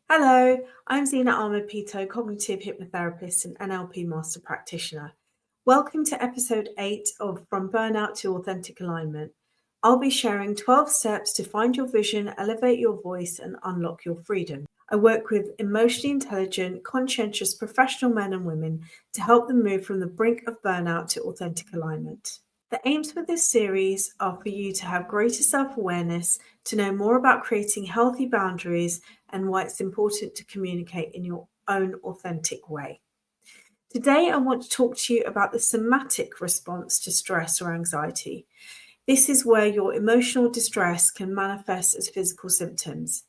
Hello, I'm Zeenat Ahmed-Peto, Cognitive Hypnotherapist and NLP Master Practitioner. Welcome to episode 8 of From Burnout to Authentic Alignment. I'll be sharing 12 steps to find your vision, elevate your voice, and unlock your freedom. I work with emotionally intelligent, conscientious professional men and women to help them move from the brink of burnout to authentic alignment. The aims for this series are for you to have greater self-awareness, to know more about creating healthy boundaries, and why it's important to communicate in your own authentic way. Today, I want to talk to you about the somatic response to stress or anxiety. This is where your emotional distress can manifest as physical symptoms,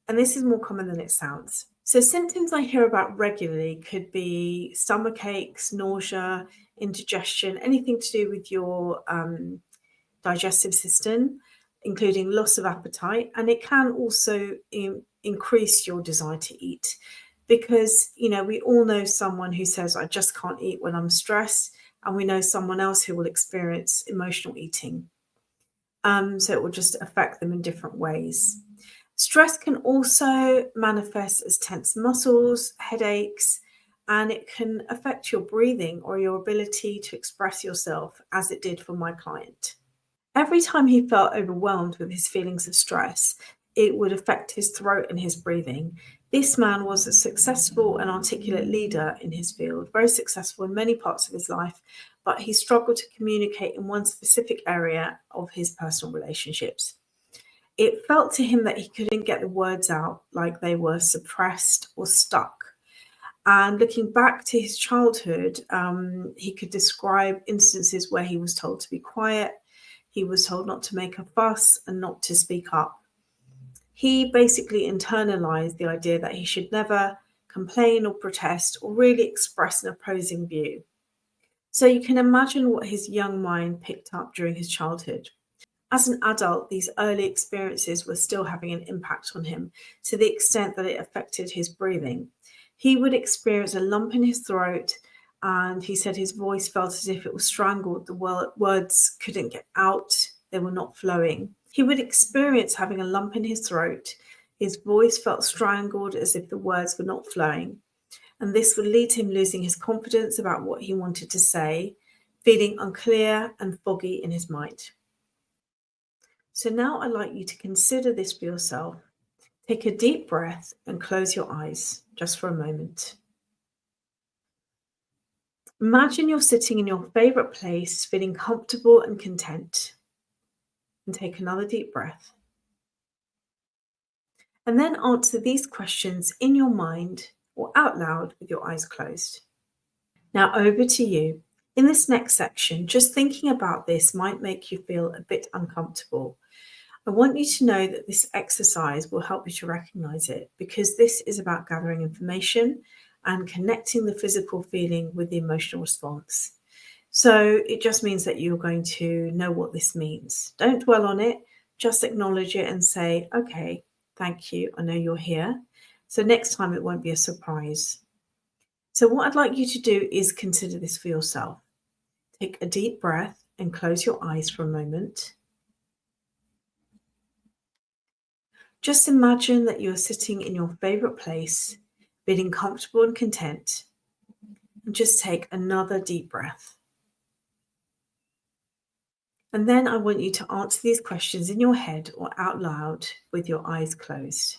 and this is more common than it sounds. So symptoms I hear about regularly could be stomach aches, nausea, indigestion, anything to do with your digestive system, including loss of appetite, and it can also increase your desire to eat because, we all know someone who says, I just can't eat when I'm stressed, and we know someone else who will experience emotional eating. So it will just affect them in different ways. Stress can also manifest as tense muscles, headaches, and it can affect your breathing or your ability to express yourself, as it did for my client. Every time he felt overwhelmed with his feelings of stress, it would affect his throat and his breathing. This man was a successful and articulate leader in his field, very successful in many parts of his life, but he struggled to communicate in one specific area of his personal relationships. It felt to him that he couldn't get the words out, like they were suppressed or stuck. And looking back to his childhood, he could describe instances where he was told to be quiet, he was told not to make a fuss and not to speak up. He basically internalized the idea that he should never complain or protest or really express an opposing view. So you can imagine what his young mind picked up during his childhood. As an adult, these early experiences were still having an impact on him to the extent that it affected his breathing. He would experience a lump in his throat, and he said his voice felt as if it was strangled. The words couldn't get out, they were not flowing. He would experience having a lump in his throat. His voice felt strangled as if the words were not flowing. And this would lead to him losing his confidence about what he wanted to say, feeling unclear and foggy in his mind. So now I'd like you to consider this for yourself. Take a deep breath and close your eyes just for a moment. Imagine you're sitting in your favorite place, feeling comfortable and content. And take another deep breath. And then answer these questions in your mind or out loud with your eyes closed. Now over to you. In this next section, just thinking about this might make you feel a bit uncomfortable. I want you to know that this exercise will help you to recognize it, because this is about gathering information and connecting the physical feeling with the emotional response. So it just means that you're going to know what this means. Don't dwell on it, just acknowledge it and say, okay, thank you, I know you're here. So next time it won't be a surprise. So what I'd like you to do is consider this for yourself. Take a deep breath and close your eyes for a moment. Just imagine that you're sitting in your favorite place, feeling comfortable and content. And just take another deep breath. And then I want you to answer these questions in your head or out loud with your eyes closed.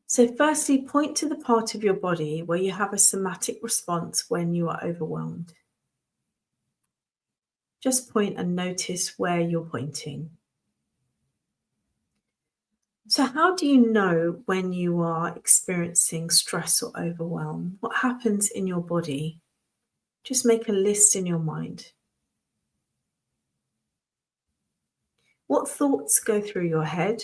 So firstly, point to the part of your body where you have a somatic response when you are overwhelmed. Just point and notice where you're pointing. So how do you know when you are experiencing stress or overwhelm? What happens in your body? Just make a list in your mind. What thoughts go through your head?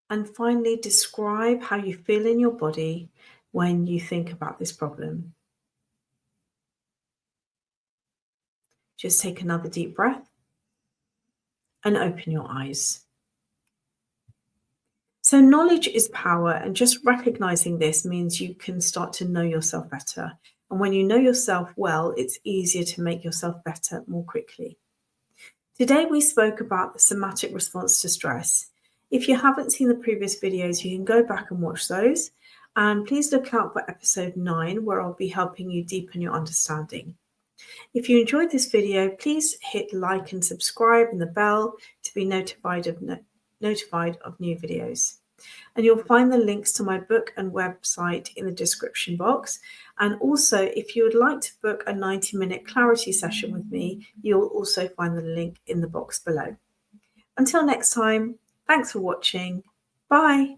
And finally, describe how you feel in your body when you think about this problem. Just take another deep breath and open your eyes. So knowledge is power, and just recognizing this means you can start to know yourself better. And when you know yourself well, it's easier to make yourself better more quickly. Today we spoke about the somatic response to stress. If you haven't seen the previous videos, you can go back and watch those. And please look out for episode 9, where I'll be helping you deepen your understanding. If you enjoyed this video, please hit like and subscribe and the bell to be notified of new videos. And you'll find the links to my book and website in the description box. And also, if you would like to book a 90-minute clarity session with me, you'll also find the link in the box below. Until next time, thanks for watching. Bye.